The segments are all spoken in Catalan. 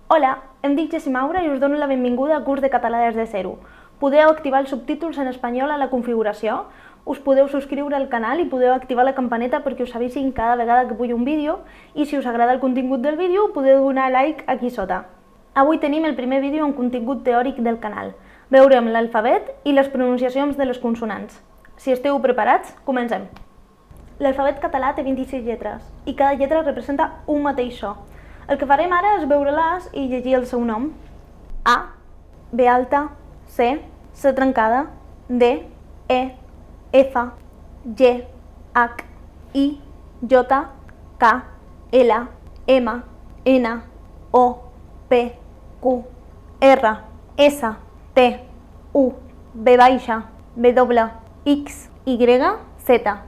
Hola, em dic Jessi Maura i us dono la benvinguda al curs de català des de zero. Podeu activar els subtítols en espanyol a la configuració, us podeu subscriure al canal i podeu activar la campaneta perquè us avisin cada vegada que pujo un vídeo i si us agrada el contingut del vídeo podeu donar like aquí sota. Avui tenim el primer vídeo amb contingut teòric del canal. Veurem l'alfabet i les pronunciacions de les consonants. Si esteu preparats, comencem. L'alfabet català té 26 lletres i cada lletra representa un mateix so. El que farem ara és veure-les i llegir el seu nom. A, B alta, C, C trencada, D, E, F, G, H, I, J, K, L, M, N, O, P, Q, R, S, T, U, V baixa, W, X, Y, Z.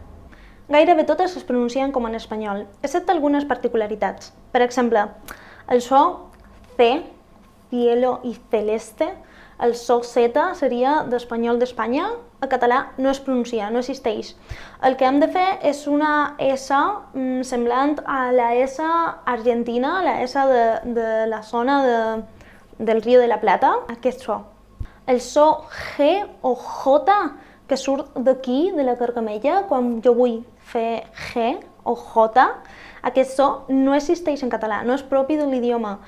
Gairebé totes es pronuncien com en espanyol, excepte algunes particularitats. Per exemple, el so C, cielo i celeste, el so Z seria d'espanyol d'Espanya, a català no es pronuncia, no existeix. El que hem de fer és una S semblant a la S argentina, la S de la zona del Río de la Plata, aquest so. El so G o J, que surt d'aquí, de la gargamella, quan jo vull fer G o J, aquest so no existeix en català, no és propi de l'idioma.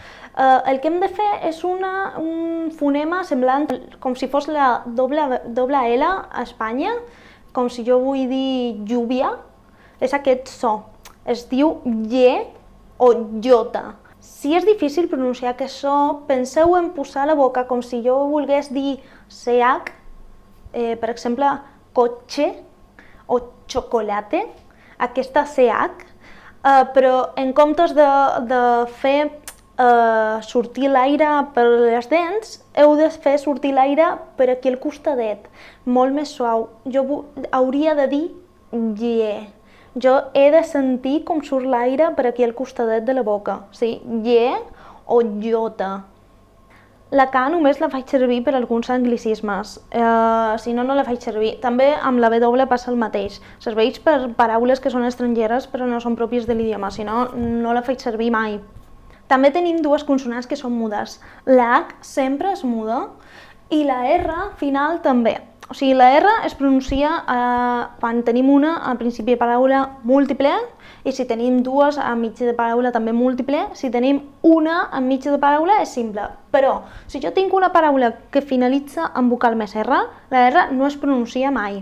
El que hem de fer és un fonema semblant, com si fos la doble L a Espanya, com si jo vull dir lluvia, és aquest so. Es diu J o J. Si és difícil pronunciar aquest so, penseu en posar la boca com si jo volgués dir CH, per exemple, cotxe o xocolate, aquesta CH, però en comptes de fer sortir l'aire per les dents, heu de fer sortir l'aire per aquí al costadet, molt més suau. Jo hauria de dir lle. Jo he de sentir com surt l'aire per aquí al costadet de la boca, sí, lle o jota. La K només la faig servir per alguns anglicismes, si no, no la faig servir. També amb la W passa el mateix. Serveix per paraules que són estrangeres però no són pròpies de l'idioma, si no, no la faig servir mai. També tenim dues consonants que són mudes. La H sempre és muda i la R final també. O sigui, la R es pronuncia quan tenim una al principi de paraula múltiple i si tenim dues a mig de paraula també múltiple, si tenim una a mig de paraula és simple. Però si jo tinc una paraula que finalitza amb vocal més R, la R no es pronuncia mai.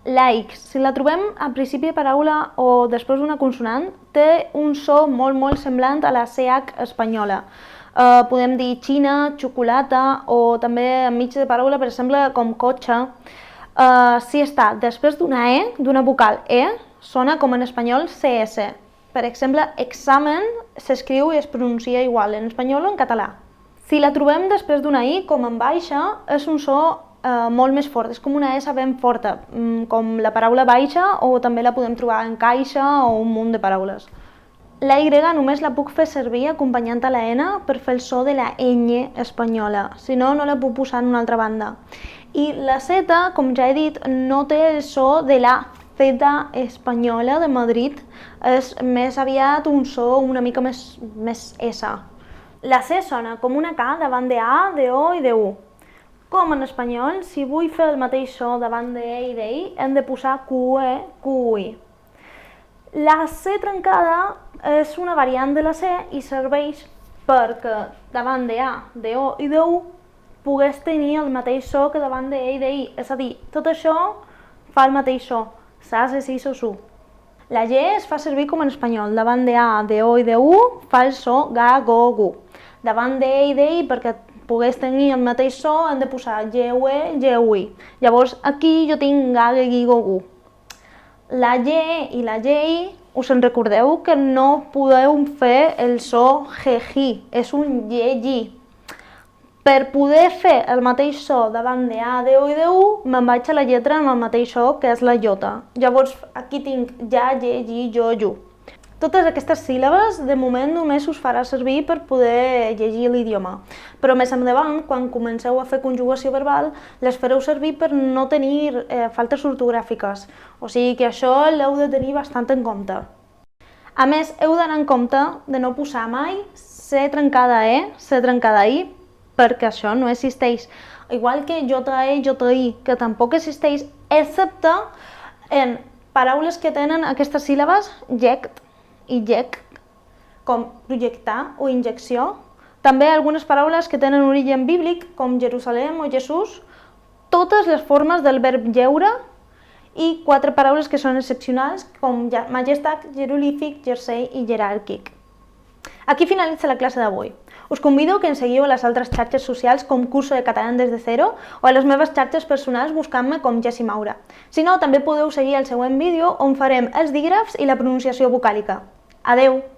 La X, si la trobem al principi de paraula o després d'una consonant, té un so molt semblant a la CH espanyola. Podem dir xina, xocolata o també enmig de paraula, per exemple, com cotxe. Si està després d'una E, d'una vocal E, sona com en espanyol CS. Per exemple, examen s'escriu i es pronuncia igual en espanyol o en català. Si la trobem després d'una I, com en baixa, és un so molt més fort, és com una S ben forta, com la paraula baixa o també la podem trobar en caixa o un munt de paraules. La Y només la puc fer servir acompanyant a la N per fer el so de la ñ espanyola, si no, no la puc posar en una altra banda. I la Z, com ja he dit, no té el so de la Z espanyola de Madrid, és més aviat un so una mica més S. La C sona com una K davant de A, de O i de U. Com en espanyol, si vull fer el mateix so davant de E i de I, hem de posar QE, QI. La C trencada és una variant de la C i serveix perquè davant de A, de O i de U pogués tenir el mateix so que davant de E i de I. És a dir, tot això fa el mateix so, sa, se, si, so, su. La G es fa servir com en espanyol. Davant de A, de O i de U fa el so ga, go, gu. Davant de E i de I, perquè pogués tenir el mateix so, hem de posar GUE, GUI. Llavors, aquí jo tinc ga, ge, gi, go, gu. La G i la GI, us en recordeu que no podeu fer el so GI, és un GI. Per poder fer el mateix so davant de A, de O i de U, me'n vaig a la lletra amb el mateix so, que és la J. Llavors, aquí tinc ja, ge, gi, jo, ju. Totes aquestes síl·labes, de moment, només us farà servir per poder llegir l'idioma. Però més endavant, quan comenceu a fer conjugació verbal, les fareu servir per no tenir faltes ortogràfiques. O sigui que això l'heu de tenir bastant en compte. A més, heu d'anar en compte de no posar mai C trencada E, C trencada I, perquè això no existeix. Igual que JE, JI, que tampoc existeix, excepte en paraules que tenen aquestes síl·labes, ject i ject, com projectar o injecció. També algunes paraules que tenen origen bíblic, com Jerusalem o Jesús, totes les formes del verb jeure, i 4 paraules que són excepcionals, com majestat, jerolífic, jersei i jeràrquic. Aquí finalitza la classe d'avui. Us convido que ens seguiu a les altres xarxes socials com Curso de Català des de zero o a les meves xarxes personals buscant-me com Jessi Maura. Si no, també podeu seguir el següent vídeo on farem els dígrafs i la pronunciació vocàlica. Adeu!